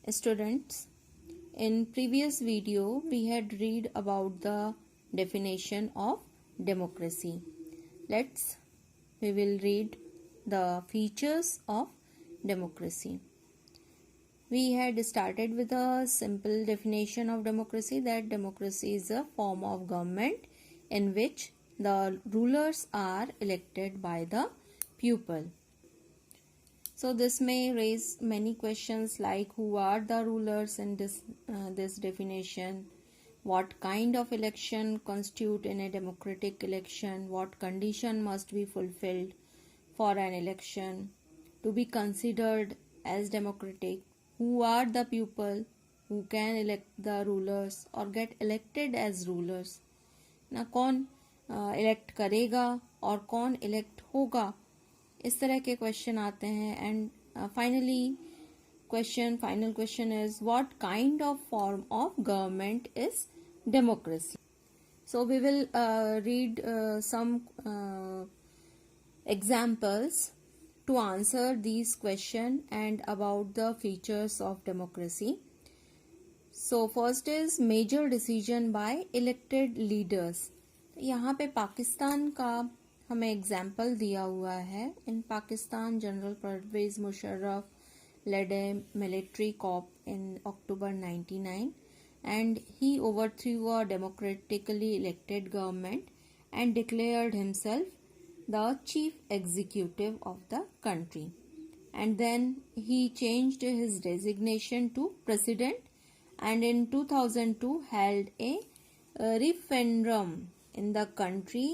Students, in previous video we had read about the definition of democracy. We will read the features of democracy. We had started with a simple definition of democracy, that democracy is a form of government in which the rulers are elected by the people. So this may raise many questions like who are the rulers in this definition, what kind of election constitute in a democratic election, what condition must be fulfilled for an election to be considered as democratic, who are the people who can elect the rulers or get elected as rulers, ना कौन elect करेगा और कौन elect होगा, इस तरह के question आते हैं. And final question is what kind of form of government is democracy. So we will read some examples to answer these question and about the features of democracy. So first is major decision by elected leaders. यहाँ पे पाकिस्तान का हमें example दिया हुआ है. In Pakistan general Pervez Musharraf led a military coup in October 99 and he overthrew a democratically elected government and declared himself the chief executive of the country, and then he changed his designation to president and in 2002 held a referendum in the country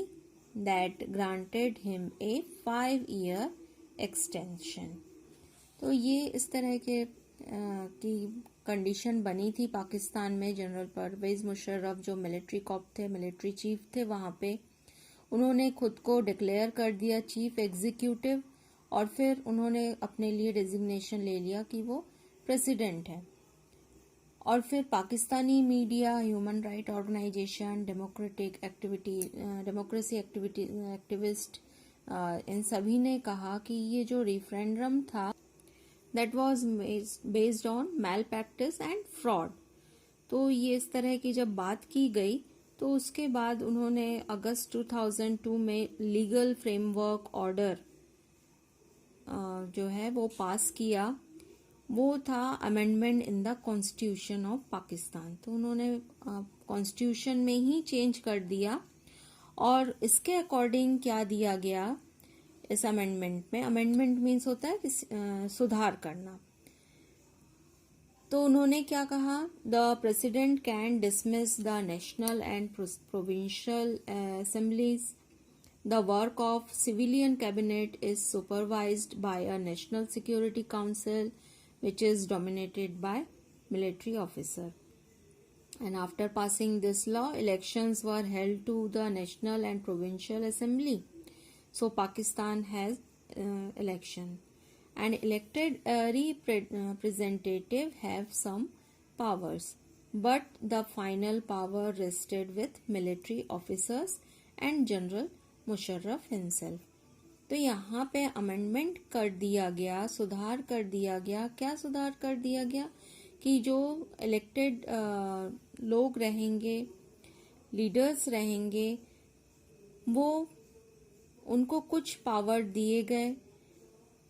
that granted him a 5-year extension. तो ये इस तरह के की condition बनी थी पाकिस्तान में. General Pervez Musharraf जो मिलिट्री कॉप थे, मिलिट्री चीफ थे, वहाँ पे उन्होंने खुद को डिक्लेयर कर दिया चीफ एग्जीक्यूटिव और फिर उन्होंने अपने लिए डेजिग्नेशन ले लिया कि वो प्रेसिडेंट है. और फिर Pakistani media, human right organisation, democracy activist, इन सभी ने कहा कि ये जो रेफरेंडम था that was based on malpractice and fraud. तो ये इस तरह की जब बात की गई तो उसके बाद उन्होंने अगस्त 2002 में लीगल फ्रेमवर्क ऑर्डर जो है वो पास किया. वो था amendment in the constitution of Pakistan. तो उन्होंने कॉन्स्टिट्यूशन में ही चेंज कर दिया और इसके अकॉर्डिंग क्या दिया गया इस अमेंडमेंट में. अमेंडमेंट मीन्स होता है कि सुधार करना. तो उन्होंने क्या कहा, the president can dismiss the national and provincial assemblies. The work of civilian cabinet is supervised by a national security council which is dominated by military officer. And after passing this law, elections were held to the national and provincial assembly. So Pakistan has election. And elected representative have some powers, but the final power rested with military officers and General Musharraf himself. तो यहाँ पे amendment कर दिया गया, सुधार कर दिया गया. क्या सुधार कर दिया गया कि जो इलेक्टेड लोग रहेंगे, लीडर्स रहेंगे, वो उनको कुछ पावर दिए गए,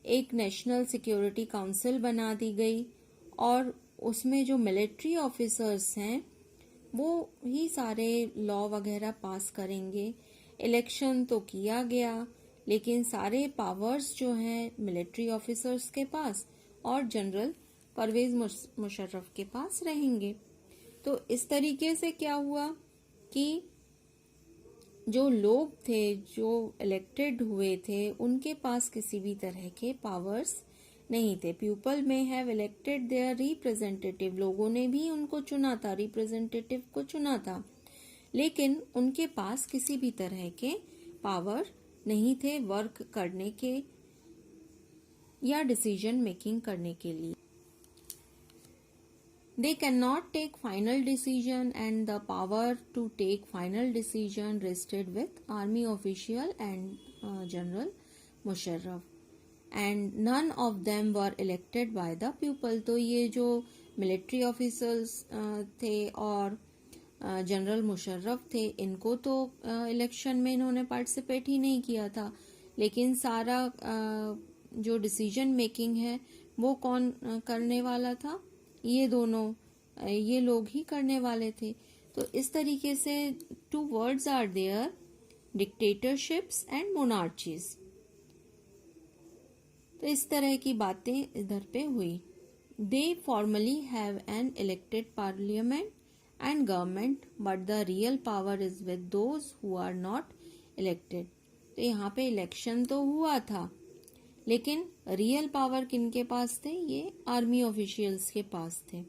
एक नेशनल सिक्योरिटी काउंसिल बना दी गई और उसमें जो मिलिट्री ऑफिसर्स हैं वो ही सारे लॉ वगैरह पास करेंगे. इलेक्शन तो किया गया लेकिन सारे पावर्स जो हैं मिलिट्री ऑफिसर्स के पास और जनरल परवेज मुशर्रफ के पास रहेंगे. तो इस तरीके से क्या हुआ कि जो लोग थे, जो इलेक्टेड हुए थे, उनके पास किसी भी तरह के पावर्स नहीं थे. पीपल में हैव इलेक्टेड देयर रिप्रेजेंटेटिव. लोगों ने भी उनको चुना था, रिप्रेजेंटेटिव को चुना था, लेकिन उनके पास किसी भी तरह के पावर नहीं थे वर्क करने के या डिसीजन मेकिंग करने के लिए. They cannot take final decision and the power to take final decision rested with army official and General Musharraf. And none of them were elected by the people. तो ये जो military officers थे और general Musharraf थे, इनको तो election में इन्होंने पार्टिसिपेट ही नहीं किया था, लेकिन सारा जो डिसीजन मेकिंग है वो कौन करने वाला था? ये दोनों ये लोग ही करने वाले थे। तो इस तरीके से two words are there, dictatorships and monarchies. तो इस तरह की बातें इधर पे हुई। They formally have an elected parliament and government but the real power is with those who are not elected. तो यहाँ पे इलेक्शन तो हुआ था, लेकिन रियल पावर किनके पास थे? ये आर्मी ऑफिशियल्स के पास थे।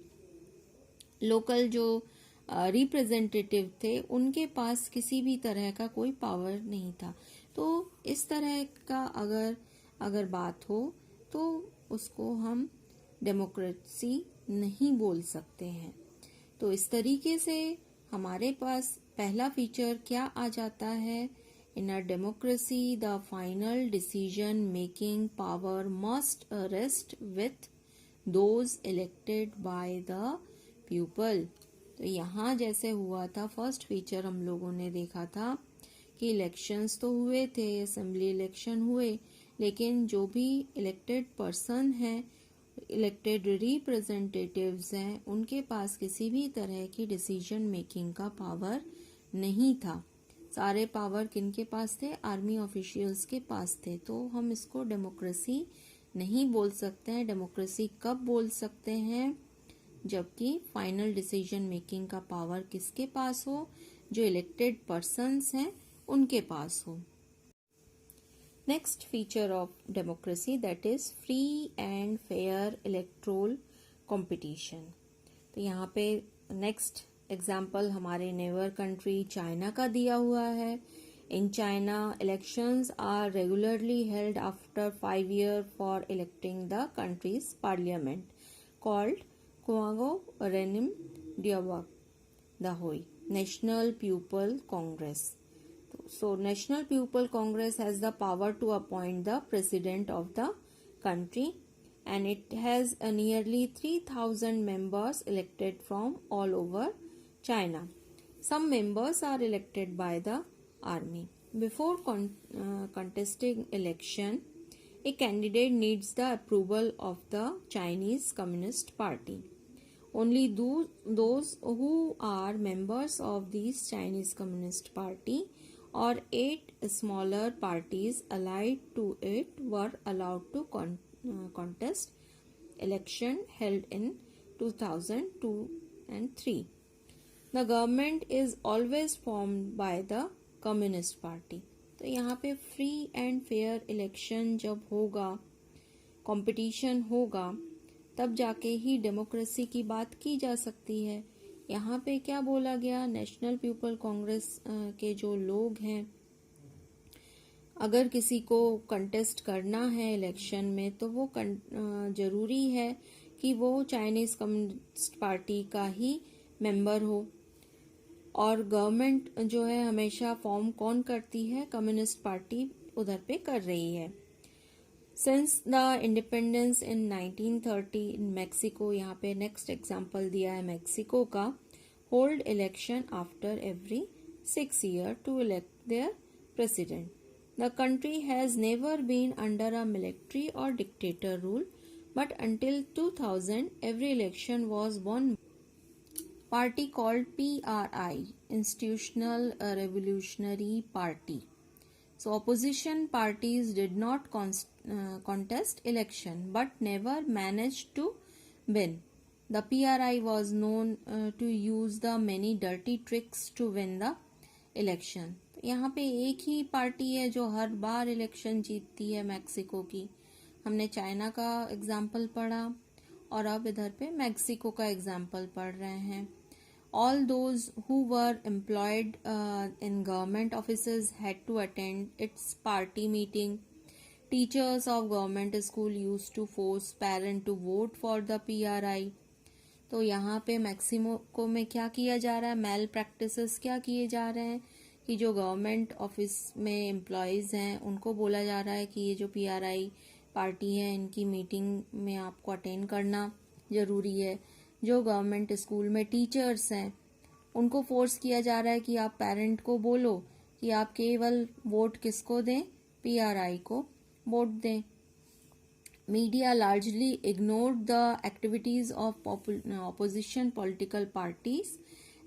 लोकल जो रिप्रेजेंटेटिव थे उनके पास किसी भी तरह का कोई पावर नहीं था। तो इस तरह का अगर बात हो तो उसको हम डेमोक्रेसी नहीं बोल सकते हैं। तो इस तरीके से हमारे पास पहला फीचर क्या आ जाता है? In a democracy the final decision making power must rest with those elected by the people. तो यहाँ जैसे हुआ था, फर्स्ट फीचर हम लोगों ने देखा था कि इलेक्शंस तो हुए थे, असेंबली इलेक्शन हुए, लेकिन जो भी इलेक्टेड पर्सन हैं, इलेक्टेड रिप्रेजेंटेटिव्स हैं, उनके पास किसी भी तरह की डिसीजन मेकिंग का पावर नहीं था। सारे पावर किनके पास थे? आर्मी ऑफिशियल्स के पास थे। तो हम इसको डेमोक्रेसी नहीं बोल सकते हैं। डेमोक्रेसी कब बोल सकते हैं? जबकि फाइनल डिसीजन मेकिंग का पावर किसके पास हो? जो इलेक्टेड पर्सन्स हैं उनके पास हो। Next feature of democracy that is free and fair electoral competition. तो यहाँ पे नेक्स्ट एग्जाम्पल हमारे नेबर कंट्री चाइना का दिया हुआ है। In China elections are regularly held after 5 years for electing the country's parliament called Kuango Renim Diawak Dahui National Pupil Congress. So National Pupil Congress has the power to appoint the president of the country, and it has nearly 3,000 members elected from all over China. Some members are elected by the army. Before contesting election, a candidate needs the approval of the Chinese Communist Party. Only those who are members of this Chinese Communist Party or 8 smaller parties allied to it were allowed to contest election held in 2002 and 3. The government is always formed by the Communist Party. तो यहाँ पे free and fair election जब होगा, competition होगा, तब जाके ही democracy की बात की जा सकती है। यहाँ पे क्या बोला गया? नेशनल पीपल कांग्रेस के जो लोग हैं, अगर किसी को कंटेस्ट करना है इलेक्शन में, तो वो जरूरी है कि वो चाइनीज कम्युनिस्ट पार्टी का ही मेंबर हो। और गवर्नमेंट जो है हमेशा फॉर्म कौन करती है? कम्युनिस्ट पार्टी उधर पे कर रही है। Since the independence in 1930 in Mexico, यहाँ पे नेक्स्ट एग्जांपल दिया है मैक्सिको का, hold election after every 6 years to elect their president. The country has never been under a military or dictator rule, but until 2000 every election was won party called PRI, Institutional Revolutionary Party. So opposition parties did not contest election but never managed to win. The PRI was known to use the many dirty tricks to win the election. यहाँ पे एक ही party है जो हर बार election जीतती है Mexico की। हमने China का एग्जाम्पल पढ़ा और अब इधर पे मैक्सिको का एग्जाम्पल पढ़ रहे हैं। All those who were employed in government offices had to attend its party meeting. Teachers of government school used to force parents to vote for the PRI. तो यहाँ पे मैक्सिको में क्या किया जा रहा है? मैल प्रैक्टिसेस क्या किए जा रहे हैं कि जो गवर्नमेंट ऑफिस में एम्प्लॉयज़ हैं उनको बोला जा रहा है कि ये जो PRI पार्टी है इनकी मीटिंग में आपको अटेंड करना ज़रूरी है। जो गवर्नमेंट स्कूल में टीचर्स हैं उनको फोर्स किया जा रहा है कि आप पेरेंट को बोलो कि आप केवल वोट किसको दें, PRI को वोट दें। Media largely ignored the activities of opposition political parties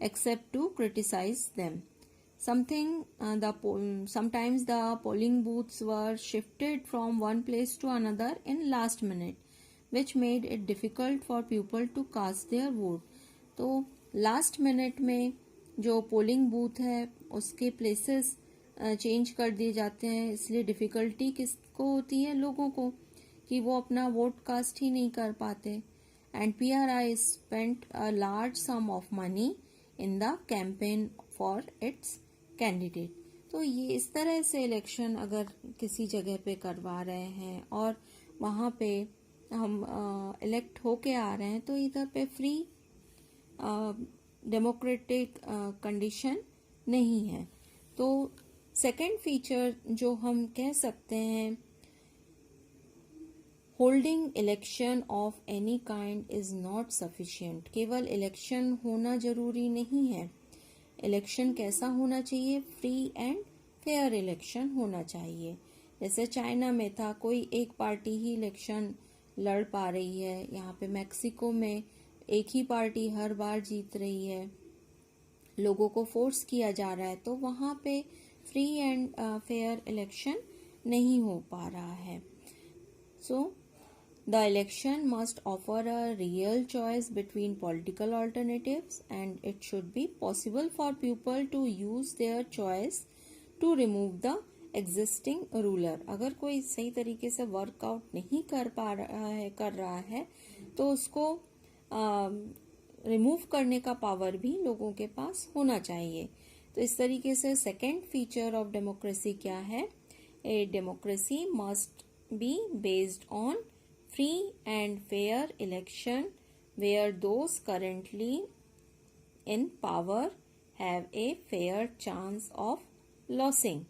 except to criticize them. Sometimes the polling booths were shifted from one place to another in last minute, which made it difficult for people to cast their vote. तो last minute में जो polling booth है उसके places change कर दिए जाते हैं, इसलिए डिफ़िकल्टी किसको होती है, लोगों को, कि वो अपना वोट कास्ट ही नहीं कर पाते। And PRI spent a large some of money in the campaign for its candidate. तो ये इस तरह से इलेक्शन अगर किसी जगह पे करवा रहे हैं और वहाँ पे हम इलेक्ट होके आ रहे हैं तो इधर पे फ्री डेमोक्रेटिक कंडीशन नहीं है। तो सेकंड फीचर जो हम कह सकते हैं, holding election of any kind is not sufficient. केवल इलेक्शन होना जरूरी नहीं है। इलेक्शन कैसा होना चाहिए? फ्री एंड फेयर इलेक्शन होना चाहिए। जैसे चाइना में था, कोई एक पार्टी ही इलेक्शन लड़ पा रही है। यहाँ पे मैक्सिको में एक ही पार्टी हर बार जीत रही है, लोगों को फोर्स किया जा रहा है, तो वहाँ पे फ्री एंड फेयर इलेक्शन नहीं हो पा रहा है। सो the election must offer a real choice between political alternatives and it should be possible for people to use their choice to remove the existing ruler। अगर कोई सही तरीके से वर्कआउट नहीं कर रहा है तो उसको रिमूव करने का पावर भी लोगों के पास होना चाहिए। तो इस तरीके से सेकेंड फीचर ऑफ डेमोक्रेसी क्या है? A democracy must be based on free and fair election where those currently in power have a fair chance of losing।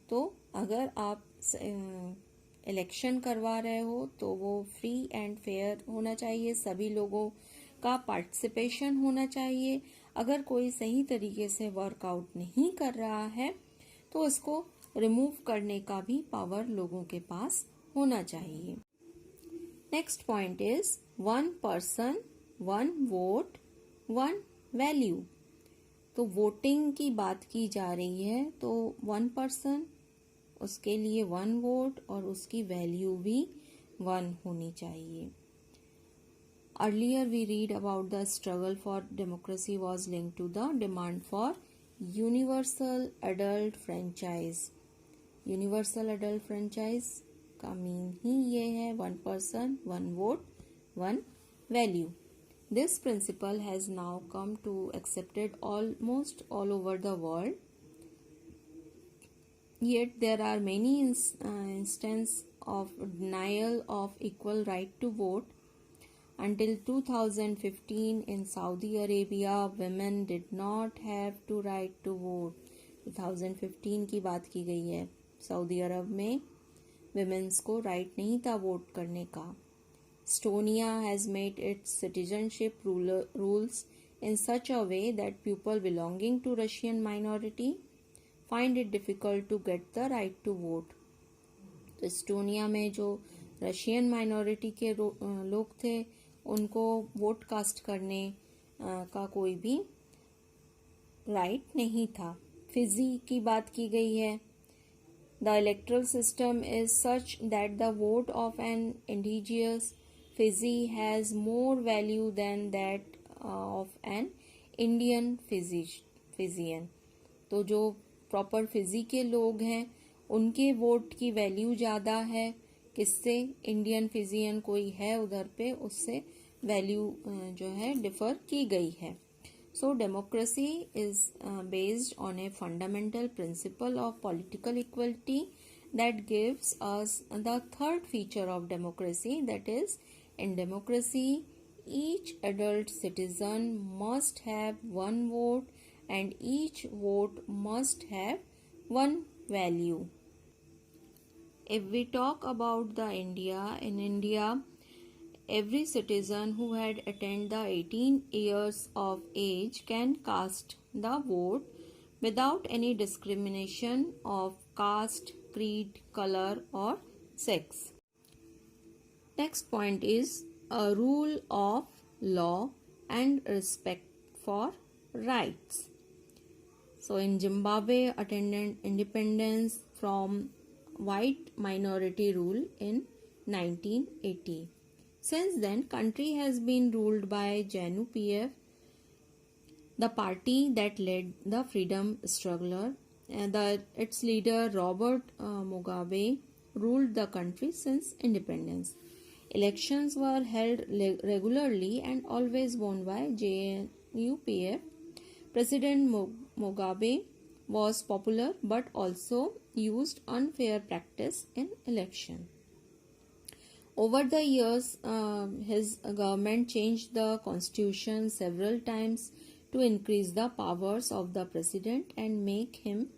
तो अगर आप इलेक्शन करवा रहे हो तो वो फ्री एंड फेयर होना चाहिए, सभी लोगों का पार्टिसिपेशन होना चाहिए। अगर कोई सही तरीके से वर्कआउट नहीं कर रहा है तो उसको रिमूव करने का भी पावर लोगों के पास होना चाहिए। Next point is 1 person 1 vote 1 value. तो वोटिंग की बात की जा रही है, तो 1 पर्सन, उसके लिए 1 वोट और उसकी वैल्यू भी 1 होनी चाहिए। Earlier we read about the struggle for democracy was linked to the demand for universal adult franchise. Universal adult franchise का मीन ही ये है 1 person 1 vote 1 value. This principle has now come to accepted almost all over the world, yet there are many instances of denial of equal right to vote. Until 2015 in Saudi Arabia, women did not have to right to vote। 2015 की बात की गई है। Saudi अरब में women's को right नहीं था vote करने का। Estonia has made its citizenship rules in such a way that people belonging to Russian minority find it difficult to get the right to vote। तो एस्टोनिया में जो रशियन माइनॉरिटी के लोग थे उनको वोट कास्ट करने का कोई भी राइट नहीं था। फिजी की बात की गई है। The electoral system is such that the vote of an indigenous Fizi has more value than that of an Indian Fijian। तो जो प्रॉपर फिजी के लोग हैं उनके वोट की वैल्यू ज़्यादा है, किससे? इंडियन फिजियन कोई है उधर पे, उससे वैल्यू जो है डिफर की गई है। So democracy is based on a fundamental principle of political equality that gives us the third feature of democracy, that is, in democracy each adult citizen must have 1 vote and each vote must have 1 value। If we talk about the India, in India, every citizen who had attained the 18 years of age can cast the vote without any discrimination of caste, creed, color or sex. Next point is a rule of law and respect for rights. So in Zimbabwe attained independence from white minority rule in 1980. Since then, country has been ruled by ZANU-PF, the party that led the freedom struggle. Its leader Robert Mugabe ruled the country since independence. Elections were held regularly and always won by ZANU-PF. President Mugabe was popular but also used unfair practice in election. Over the years, his government changed the constitution several times to increase the powers of the president and make him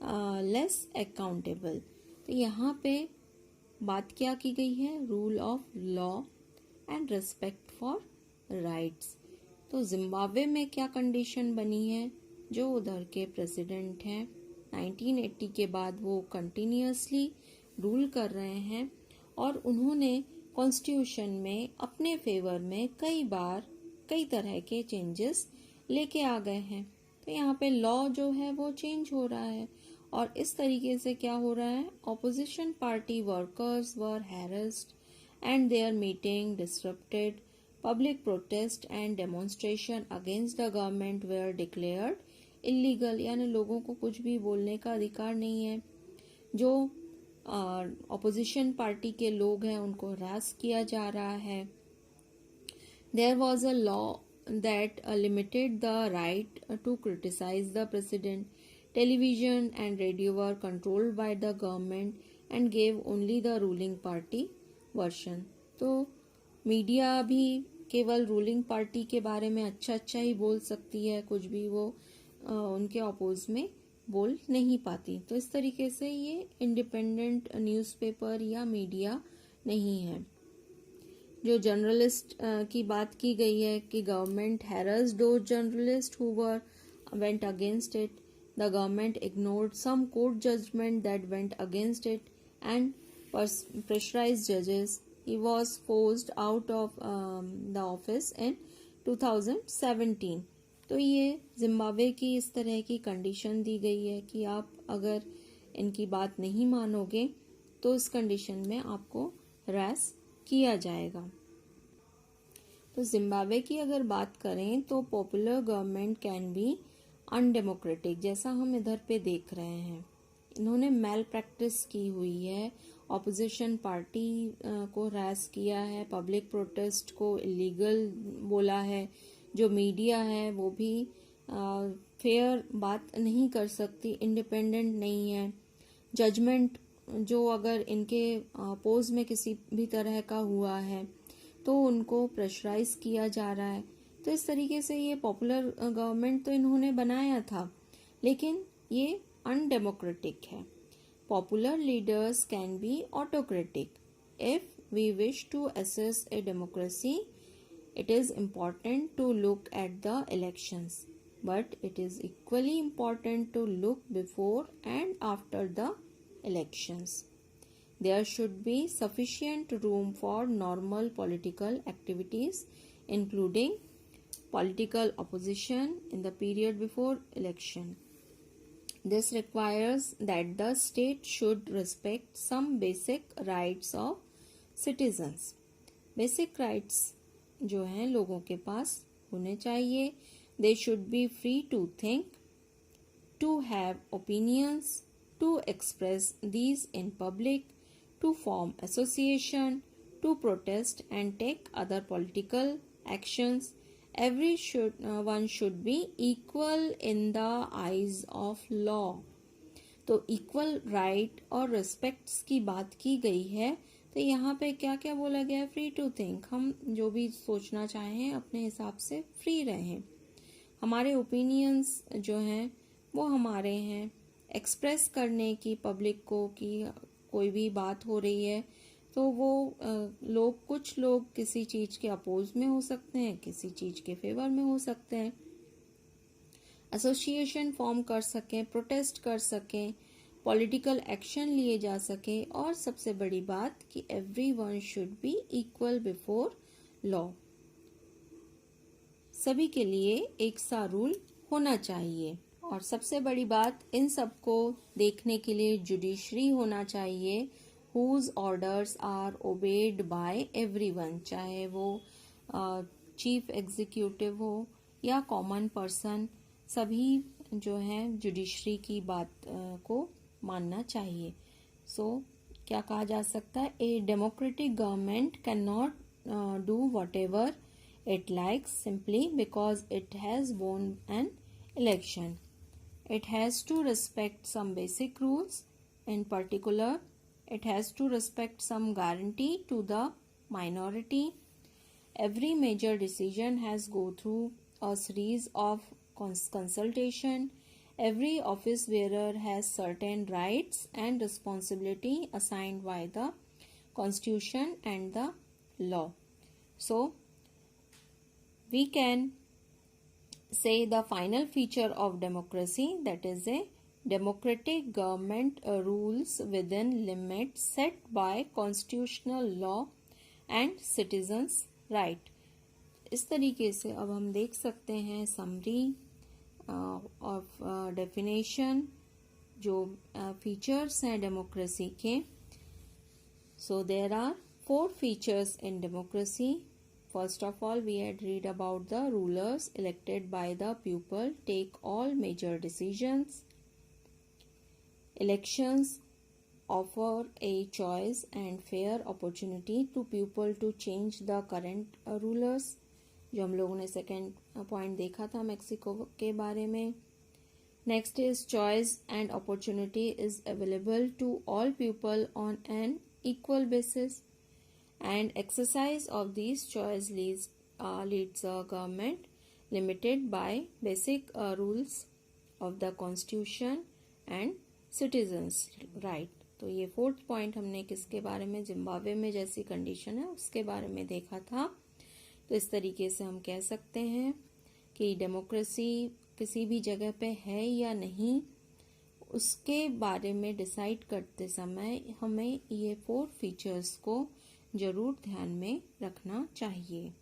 less accountable. तो यहाँ पे बात क्या की गई है? Rule of law and respect for rights. तो Zimbabwe में क्या कंडीशन बनी है? जो उधर के प्रेसिडेंट हैं 1980 के बाद वो कंटिन्यूअसली रूल कर रहे हैं और उन्होंने कॉन्स्टिट्यूशन में अपने फेवर में कई बार कई तरह के चेंजेस लेके आ गए हैं. तो यहाँ पे लॉ जो है वो चेंज हो रहा है और इस तरीके से क्या हो रहा है? Opposition party workers were harassed and their meeting disrupted. Public protest and demonstration against the government were declared illegal. यानी लोगों को कुछ भी बोलने का अधिकार नहीं है. जो ऑपोजिशन पार्टी के लोग हैं उनको हरास किया जा रहा है. There was a law that limited the right to criticize the president. Television and radio were controlled by the government and gave only the ruling party version. तो मीडिया भी केवल रूलिंग पार्टी के बारे में अच्छा ही बोल सकती है, कुछ भी वो उनके अपोज में बोल नहीं पाती. तो इस तरीके से ये इंडिपेंडेंट न्यूज़पेपर या मीडिया नहीं है. जो जर्नलिस्ट की बात की गई है कि government harassed those journalist who were went against it. The government ignored some court judgement that went against it and pressurised जजेस. He was forced out of the office in 2017. तो ये जिम्बाब्वे की इस तरह की कंडीशन दी गई है कि आप अगर इनकी बात नहीं मानोगे तो इस कंडीशन में आपको हरास किया जाएगा. तो जिम्बाब्वे की अगर बात करें तो popular government can be undemocratic, जैसा हम इधर पे देख रहे हैं. इन्होंने मैल प्रैक्टिस की हुई है, ऑपोजिशन पार्टी को हरास किया है, पब्लिक प्रोटेस्ट को इलीगल बोला है. जो मीडिया है वो भी फेयर बात नहीं कर सकती, इंडिपेंडेंट नहीं है. जजमेंट जो अगर इनके अपोज में किसी भी तरह का हुआ है तो उनको प्रेशराइज किया जा रहा है. तो इस तरीके से ये पॉपुलर गवर्नमेंट तो इन्होंने बनाया था लेकिन ये अनडेमोक्रेटिक है. Popular leaders can be autocratic. If we wish to assess a democracy, it is important to look at the elections, but it is equally important to look before and after the elections. There should be sufficient room for normal political activities, including political opposition in the period before election. This requires that the state should respect some basic rights of citizens. Basic rights जो हैं लोगों के पास होने चाहिए. They should be free to think, to have opinions, to express these in public, to form association, to protest and take other political actions. One should be equal in the eyes of law. तो equal right और respects की बात की गई है. तो यहाँ पे क्या क्या बोला गया है? फ्री टू थिंक, हम जो भी सोचना चाहें अपने हिसाब से फ्री रहें. हमारे ओपिनियंस जो हैं वो हमारे हैं. एक्सप्रेस करने की पब्लिक को कि कोई भी बात हो रही है तो वो कुछ लोग किसी चीज के अपोज में हो सकते हैं, किसी चीज के फेवर में हो सकते हैं, एसोसिएशन फॉर्म कर सकें, प्रोटेस्ट कर सकें, पॉलिटिकल एक्शन लिए जा सके, और सबसे बड़ी बात कि everyone should be equal before law, सभी के लिए एक सा रूल होना चाहिए। और सबसे बड़ी बात, इन सबको देखने के लिए जुडिशरी होना चाहिए, whose orders are obeyed by everyone, चाहे वो चीफ एग्जीक्यूटिव हो या कॉमन पर्सन, सभी जो है जुडिशरी की बात को मानना चाहिए। सो क्या कहा जा सकता है, a democratic government can not do what ever it likes simply because it has won an election. It has to respect some basic rules. In particular, it has to respect some guarantee to the minority. Every major decision has go through a series of consultation. Every office bearer has certain rights and responsibility assigned by the Constitution and the law. So, we can say the final feature of democracy, that is a democratic government rules within limits set by constitutional law and citizens right. इस तरीके से अब हम देख सकते हैं summary of definition, जो features हैं डेमोक्रेसी के. So there are 4 features in democracy. First of all, we had read about the rulers elected by the people take all major decisions. Elections offer a choice and fair opportunity to people to change the current rulers, जो हम लोगों ने second point देखा था Mexico के बारे में. Next is choice and opportunity is available to all people on an equal basis. And exercise of these choice leads a government limited by basic rules of the constitution and citizens right. तो ये 4th point हमने किसके बारे में, Zimbabwe में जैसी condition है उसके बारे में देखा था. तो इस तरीके से हम कह सकते हैं कि डेमोक्रेसी किसी भी जगह पे है या नहीं, उसके बारे में डिसाइड करते समय हमें ये 4 फीचर्स को जरूर ध्यान में रखना चाहिए.